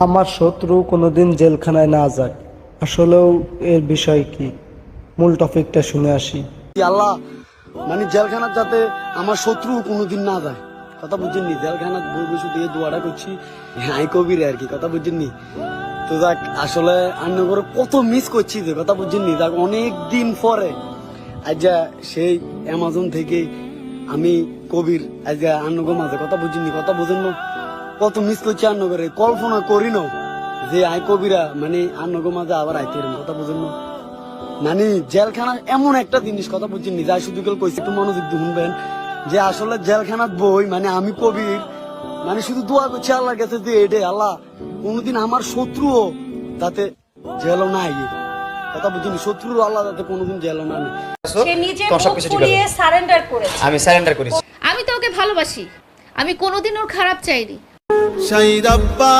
আমার শত্রু কোনোদিন জেলখানায় না যায়, আসলেও এর বিষয় কি? মূল টপিকটা শুনে আসি। আল্লাহ মানে জেলখানা যাতে আমার শত্রু কোনোদিন না যায়, কথা বুঝছেননি? জেলখানা বই শুধু এই দোয়াটা করছি, হাই কবির আর কি, কথা বুঝছেননি? তো দেখ আসলে অন্য করে কত মিস করছি, যে কথা বুঝছেননি? দেখ অনেক দিন পরে আজ সেই অ্যামাজন থেকে আমি কবির আজ আন্নগো মাঝে, কথা বুঝছেননি? কথা বুঝেন না, কত মিস করছি আন্ন করে, কল্পনা করি না যে আই কবিরা মানে আন্নগো মাঝে আবার আইতে এরম, কথা বুঝেন না? মানে জেলখানা এমন একটা জিনিস, কথা বুঝছেন নি? যাই শুধু কেউ কইছে একটু মনোযোগ দিয়ে শুনবেন, যে আসলে জেলখানার বই মানে আমি কবির মানে শুধু দোয়া করছি আল্লাহর কাছে যে এডে আল্লাহ কোনোদিন আমার শত্রুও যাতে জেলও না আইয়ে, কথা বুঝছেন? শত্রুর আল্লাহ যাতে কোনোদিন জেলও না নেয়। সে নিজে মুখ ফুলিয়ে সারেন্ডার করেছে। আমি সারেন্ডার করেছি। আমি তো ওকে ভালোবাসি, আমি কোনোদিন ওর খারাপ চাইনি।